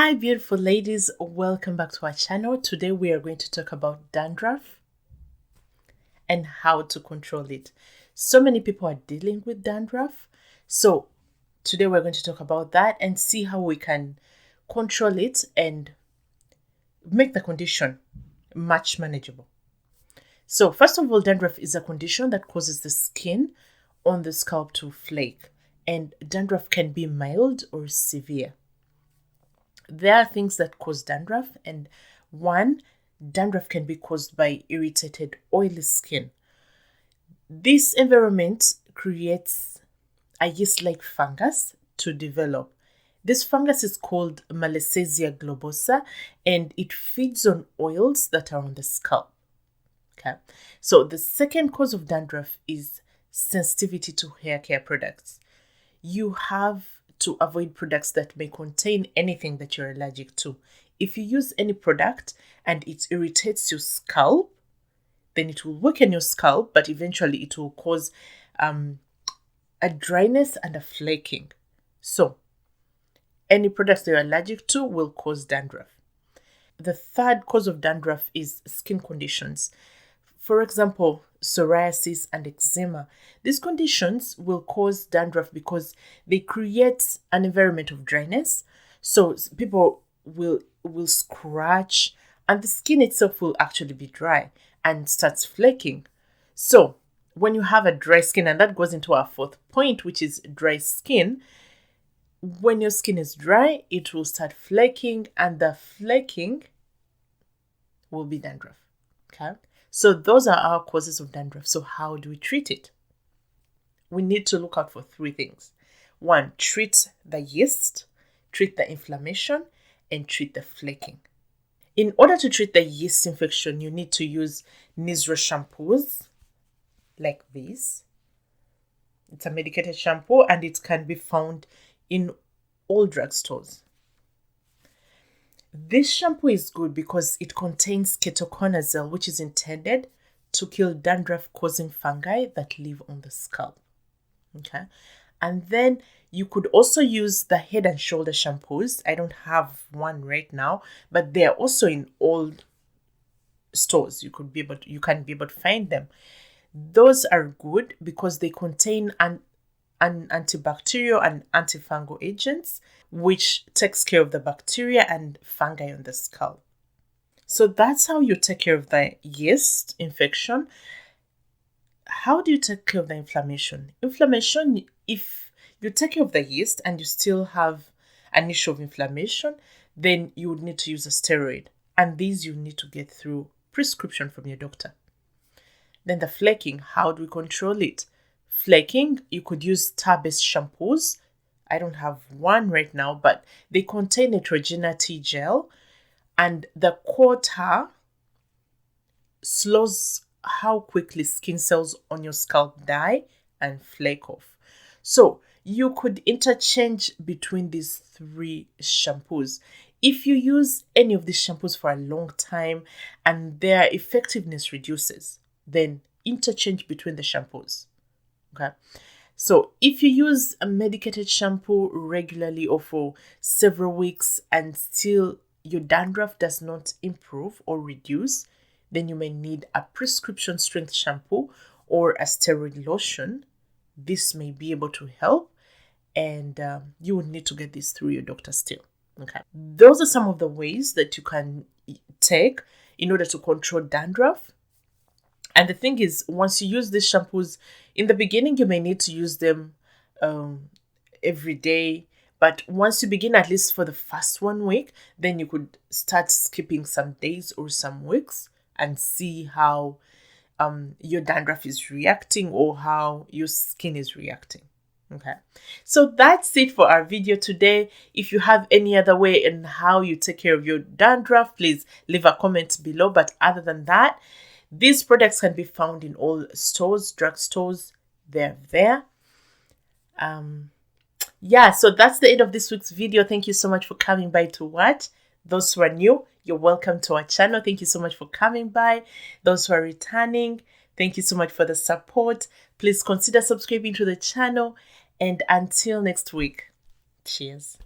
Hi beautiful ladies, welcome back to our channel. Today we are going to talk about dandruff and how to control it. So many people are dealing with dandruff, so today we're going to talk about that and see how we can control it and make the condition much manageable. So first of all, dandruff is a condition that causes the skin on the scalp to flake, and dandruff can be mild or severe. There are things that cause dandruff, and one, dandruff can be caused by irritated, oily skin. This environment creates a yeast-like fungus to develop. This fungus is called Malassezia globosa, and it feeds on oils that are on the scalp. Okay, so the second cause of dandruff is sensitivity to hair care products. You have to avoid products that may contain anything that you're allergic to. If you use any product and it irritates your scalp, then it will weaken your scalp, but eventually it will cause a dryness and a flaking. So, any products that you're allergic to will cause dandruff. The third cause of dandruff is skin conditions. For example, psoriasis and eczema. These conditions will cause dandruff because they create an environment of dryness. So people will scratch and the skin itself will actually be dry and starts flaking. So when you have a dry skin, and that goes into our fourth point, which is dry skin, when your skin is dry, it will start flaking, and the flaking will be dandruff. Okay. So those are our causes of dandruff. So how do we treat it? We need to look out for three things. One, treat the yeast, treat the inflammation, and treat the flaking. In order to treat the yeast infection, you need to use Nisro shampoos like this. It's a medicated shampoo and it can be found in all drugstores. This shampoo is good because it contains ketoconazole, which is intended to kill dandruff-causing fungi that live on the scalp. Okay, and then you could also use the Head and Shoulder shampoos. I don't have one right now, but they are also in all stores. You can be able to find them. Those are good because they contain an antibacterial and antifungal agents, which takes care of the bacteria and fungi on the scalp. So that's how you take care of the yeast infection. How do you take care of the inflammation? Inflammation, if you take care of the yeast and you still have an issue of inflammation, then you would need to use a steroid. And these you need to get through prescription from your doctor. Then the flaking, how do we control it? Flaking, you could use tar-based shampoos. I don't have one right now, but they contain Neutrogena tea gel, and the core tar slows how quickly skin cells on your scalp die and flake off. So you could interchange between these three shampoos. If you use any of these shampoos for a long time and their effectiveness reduces, then interchange between the shampoos. Okay, so if you use a medicated shampoo regularly or for several weeks and still your dandruff does not improve or reduce, then you may need a prescription strength shampoo or a steroid lotion. This may be able to help, and you would need to get this through your doctor still. Okay, those are some of the ways that you can take in order to control dandruff. And the thing is, once you use these shampoos, in the beginning, you may need to use them every day. But once you begin, at least for the first 1 week, then you could start skipping some days or some weeks and see how your dandruff is reacting or how your skin is reacting. Okay, so that's it for our video today. If you have any other way in how you take care of your dandruff, please leave a comment below. But other than that, these products can be found in all stores, drugstores. They're there. Yeah, so that's the end of this week's video. Thank you so much for coming by to watch. Those who are new, you're welcome to our channel. Thank you so much for coming by. Those who are returning, thank you so much for the support. Please consider subscribing to the channel. And until next week, cheers.